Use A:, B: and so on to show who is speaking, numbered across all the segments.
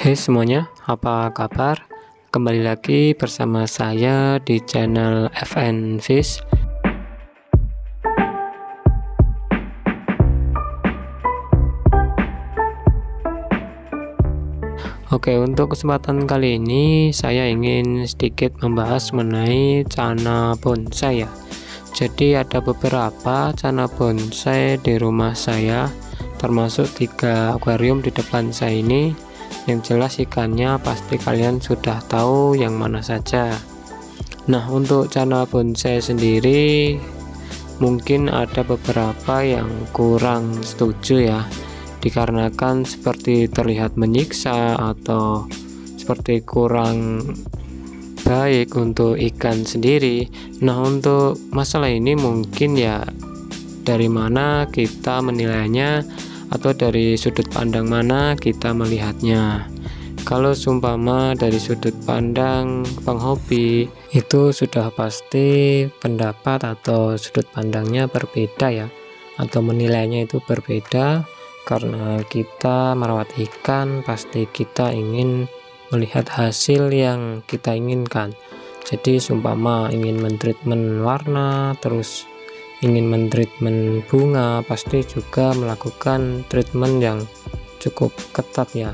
A: Hai semuanya, apa kabar? Kembali lagi bersama saya di channel FN Fish. Oke, untuk kesempatan kali ini saya ingin sedikit membahas mengenai cana bonsai ya. Jadi ada beberapa cana bonsai di rumah saya, termasuk 3 akuarium di depan saya ini. Yang jelas ikannya pasti kalian sudah tahu yang mana saja. Nah, untuk cana bonsai sendiri mungkin ada beberapa yang kurang setuju ya, dikarenakan seperti terlihat menyiksa atau seperti kurang baik untuk ikan sendiri. Nah, untuk masalah ini mungkin ya dari mana kita menilainya atau dari sudut pandang mana kita melihatnya. Kalau seumpama dari sudut pandang penghobi, itu sudah pasti pendapat atau sudut pandangnya berbeda ya, atau menilainya itu berbeda. Karena kita merawat ikan pasti kita ingin melihat hasil yang kita inginkan. Jadi seumpama ingin mentreatment warna, terus ingin mentreatment bunga, pasti juga melakukan treatment yang cukup ketat ya,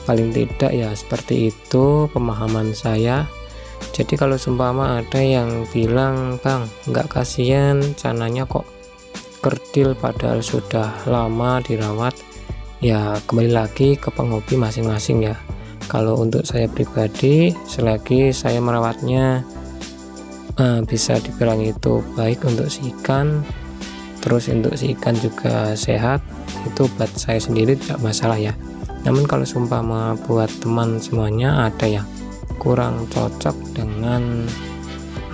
A: paling tidak ya seperti itu pemahaman saya. Jadi kalau seumpama ada yang bilang, bang nggak kasihan cananya kok kerdil padahal sudah lama dirawat, ya kembali lagi ke penghobi masing-masing ya. Kalau untuk saya pribadi, selagi saya merawatnya bisa dibilang itu baik untuk si ikan, terus untuk si ikan juga sehat, itu buat saya sendiri tidak masalah ya. Namun kalau seumpama buat teman semuanya ada yang kurang cocok dengan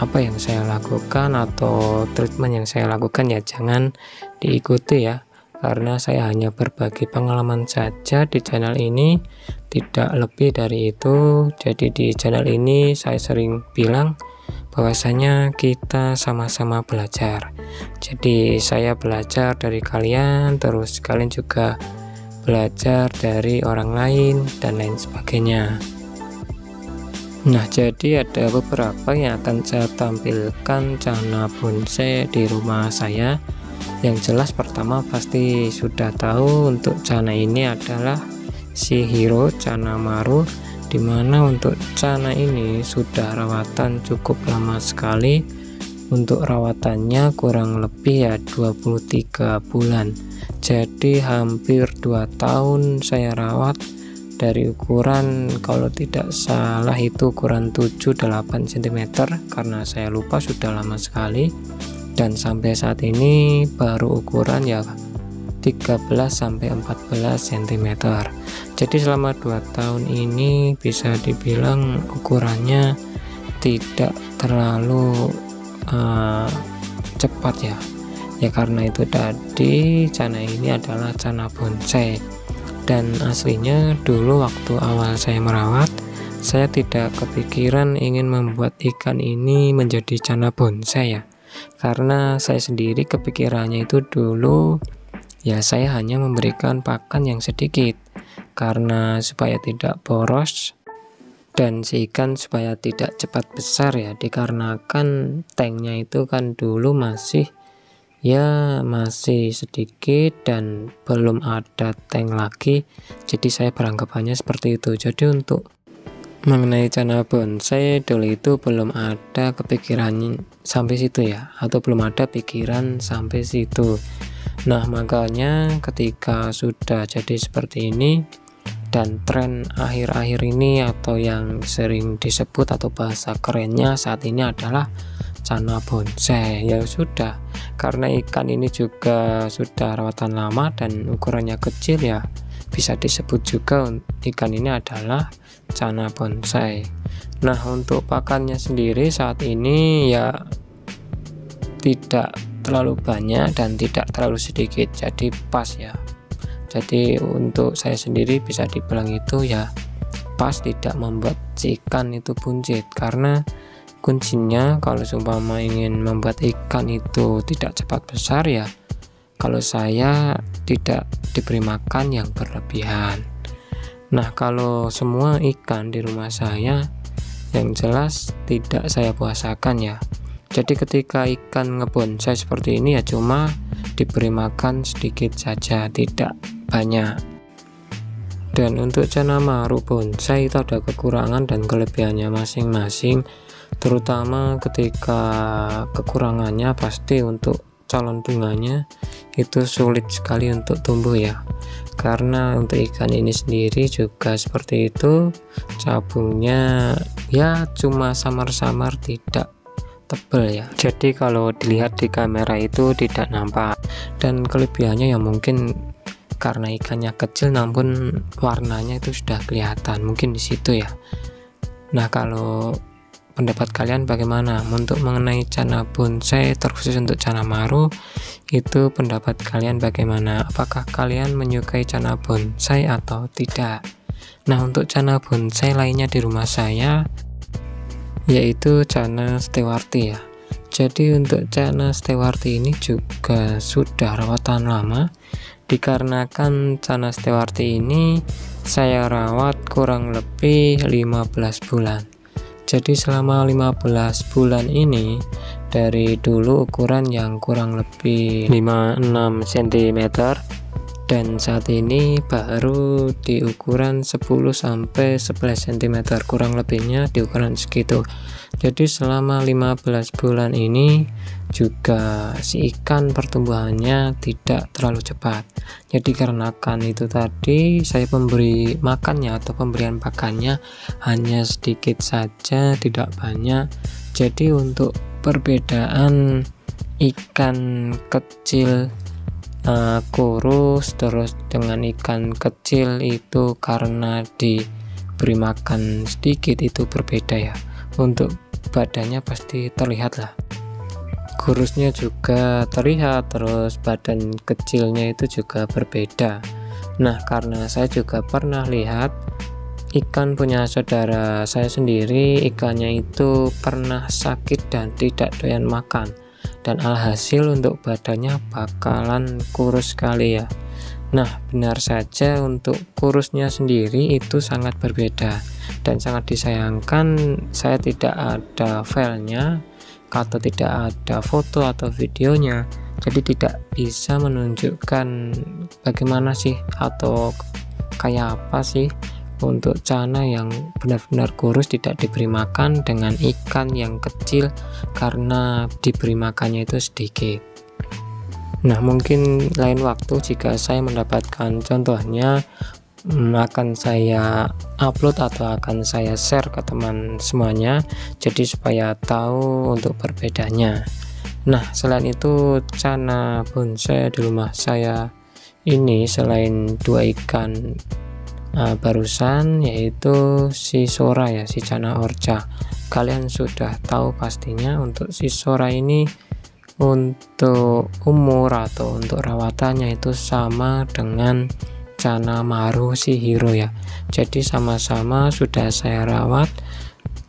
A: apa yang saya lakukan atau treatment yang saya lakukan, ya jangan diikuti ya, karena saya hanya berbagi pengalaman saja di channel ini, tidak lebih dari itu. Jadi di channel ini saya sering bilang bahwasanya kita sama-sama belajar. Jadi saya belajar dari kalian, terus kalian juga belajar dari orang lain dan lain sebagainya. Nah, jadi ada beberapa yang akan saya tampilkan cana bonsai di rumah saya. Yang jelas pertama pasti sudah tahu untuk cana ini adalah si Hero Cana Maru, dimana untuk cana ini sudah rawatan cukup lama sekali. Untuk rawatannya kurang lebih ya 23 bulan, jadi hampir 2 tahun saya rawat. Dari ukuran kalau tidak salah itu ukuran 7-8 cm, karena saya lupa sudah lama sekali. Dan sampai saat ini baru ukuran ya 13-14 cm. Jadi selama 2 tahun ini bisa dibilang ukurannya tidak terlalu cepat ya. Ya karena itu tadi cana ini adalah cana bonsai. Dan aslinya dulu waktu awal saya merawat, saya tidak kepikiran ingin membuat ikan ini menjadi cana bonsai ya. Karena saya sendiri kepikirannya itu dulu ya saya hanya memberikan pakan yang sedikit, karena supaya tidak boros dan si ikan supaya tidak cepat besar ya, dikarenakan tanknya itu kan dulu masih sedikit dan belum ada tank lagi. Jadi saya beranggapannya seperti itu. Jadi untuk mengenai cana bonsai dulu itu belum ada kepikiran sampai situ ya, atau belum ada pikiran sampai situ. Nah, makanya ketika sudah jadi seperti ini dan tren akhir-akhir ini atau yang sering disebut atau bahasa kerennya saat ini adalah cana bonsai, ya sudah, karena ikan ini juga sudah rawatan lama dan ukurannya kecil ya, bisa disebut juga ikan ini adalah cana bonsai. Nah, untuk pakannya sendiri saat ini ya tidak terlalu banyak dan tidak terlalu sedikit, jadi pas ya. Jadi untuk saya sendiri bisa dibilang itu ya pas, tidak membuat si ikan itu buncit. Karena kuncinya kalau seumpama ingin membuat ikan itu tidak cepat besar ya, kalau saya tidak diberi makan yang berlebihan. Nah, kalau semua ikan di rumah saya yang jelas tidak saya puasakan ya. Jadi ketika ikan ngebonsai seperti ini ya cuma diberi makan sedikit saja, tidak banyak. Dan untuk Canamaru bonsai itu ada kekurangan dan kelebihannya masing-masing, terutama ketika kekurangannya pasti untuk calon bunganya itu sulit sekali untuk tumbuh ya, karena untuk ikan ini sendiri juga seperti itu, cabungnya ya cuma samar-samar, tidak tebal ya, jadi kalau dilihat di kamera itu tidak nampak. Dan kelebihannya ya mungkin karena ikannya kecil namun warnanya itu sudah kelihatan, mungkin di situ ya. Nah, kalau pendapat kalian bagaimana untuk mengenai Cana bonsai, terkhusus untuk Canamaru, itu pendapat kalian bagaimana? Apakah kalian menyukai Cana bonsai atau tidak? Nah, untuk Cana bonsai lainnya di rumah saya yaitu Cana stewarti ya. Jadi untuk Cana stewarti ini juga sudah rawatan lama, dikarenakan Cana stewarti ini saya rawat kurang lebih 15 bulan. Jadi selama 15 bulan ini, dari dulu ukuran yang kurang lebih 5-6 cm, dan saat ini baru di ukuran 10-11 cm, kurang lebihnya di ukuran segitu. Jadi selama 15 bulan ini juga si ikan pertumbuhannya tidak terlalu cepat. Jadi karenakan itu tadi saya memberi makannya atau pemberian pakannya hanya sedikit saja, tidak banyak. Jadi untuk perbedaan ikan kecil kurus terus dengan ikan kecil itu karena diberi makan sedikit itu berbeda ya. Untuk badannya pasti terlihat lah, kurusnya juga terlihat, terus badan kecilnya itu juga berbeda. Nah, karena saya juga pernah lihat ikan punya saudara saya sendiri, ikannya itu pernah sakit dan tidak doyan makan, dan alhasil untuk badannya bakalan kurus sekali ya. Nah, benar saja untuk kurusnya sendiri itu sangat berbeda dan sangat disayangkan saya tidak ada filenya atau tidak ada foto atau videonya, jadi tidak bisa menunjukkan bagaimana sih atau kayak apa sih untuk Cana yang benar-benar kurus tidak diberi makan dengan ikan yang kecil karena diberi makannya itu sedikit. Nah, mungkin lain waktu jika saya mendapatkan contohnya akan saya upload atau akan saya share ke teman semuanya, jadi supaya tahu untuk perbedaannya. Nah, selain itu Cana bonsai di rumah saya ini selain dua ikan barusan, yaitu si Sora ya, si Cana orca. Kalian sudah tahu pastinya. Untuk si Sora ini untuk umur atau untuk rawatannya itu sama dengan Canamaru Shihiro ya. Jadi sama-sama sudah saya rawat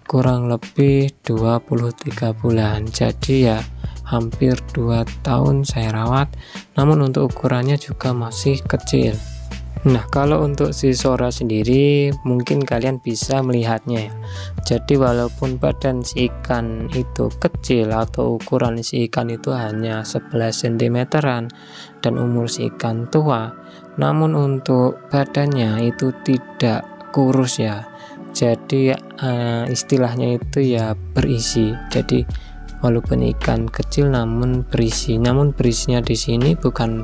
A: kurang lebih 23 bulan. Jadi ya hampir 2 tahun saya rawat, namun untuk ukurannya juga masih kecil. Nah, kalau untuk si Sora sendiri mungkin kalian bisa melihatnya ya. Jadi walaupun badan si ikan itu kecil atau ukuran si ikan itu hanya 11 cm-an dan umur si ikan tua, namun untuk badannya itu tidak kurus ya. Jadi istilahnya itu ya berisi. Jadi walaupun ikan kecil namun berisi. Namun berisinya di sini bukan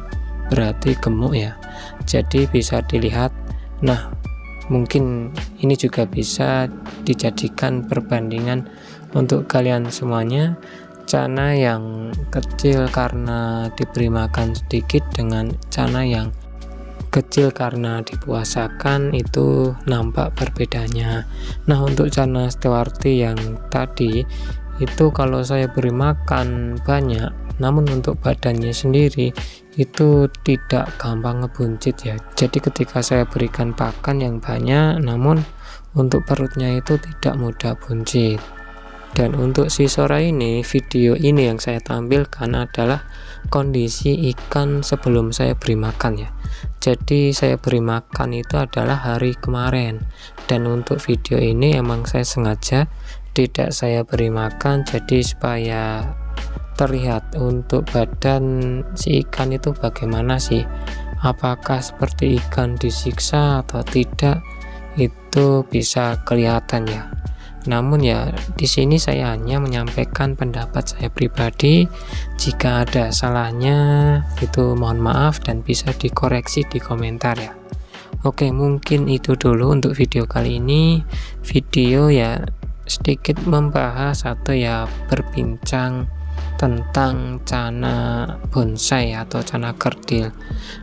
A: berarti gemuk ya. Jadi bisa dilihat. Nah, mungkin ini juga bisa dijadikan perbandingan untuk kalian semuanya. Cana yang kecil karena diberi makan sedikit dengan Cana yang kecil karena dipuasakan, itu nampak perbedaannya. Nah, untuk Cana stewarti yang tadi itu kalau saya beri makan banyak, namun untuk badannya sendiri itu tidak gampang ngebuncit ya. Jadi ketika saya berikan pakan yang banyak, namun untuk perutnya itu tidak mudah buncit. Dan untuk si sore ini, video ini yang saya tampilkan adalah kondisi ikan sebelum saya beri makan ya. Jadi saya beri makan itu adalah hari kemarin, dan untuk video ini emang saya sengaja tidak saya beri makan, jadi supaya terlihat untuk badan si ikan itu bagaimana sih, apakah seperti ikan disiksa atau tidak, itu bisa kelihatan ya. Namun ya di sini saya hanya menyampaikan pendapat saya pribadi. Jika ada salahnya itu mohon maaf dan bisa dikoreksi di komentar ya. Oke, mungkin itu dulu untuk video kali ini. Video ya sedikit membahas atau ya berbincang tentang cana bonsai atau cana kerdil,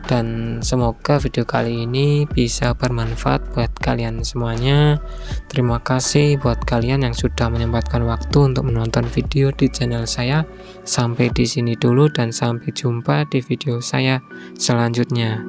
A: dan semoga video kali ini bisa bermanfaat buat kalian semuanya. Terima kasih buat kalian yang sudah menyempatkan waktu untuk menonton video di channel saya. Sampai di sini dulu dan sampai jumpa di video saya selanjutnya.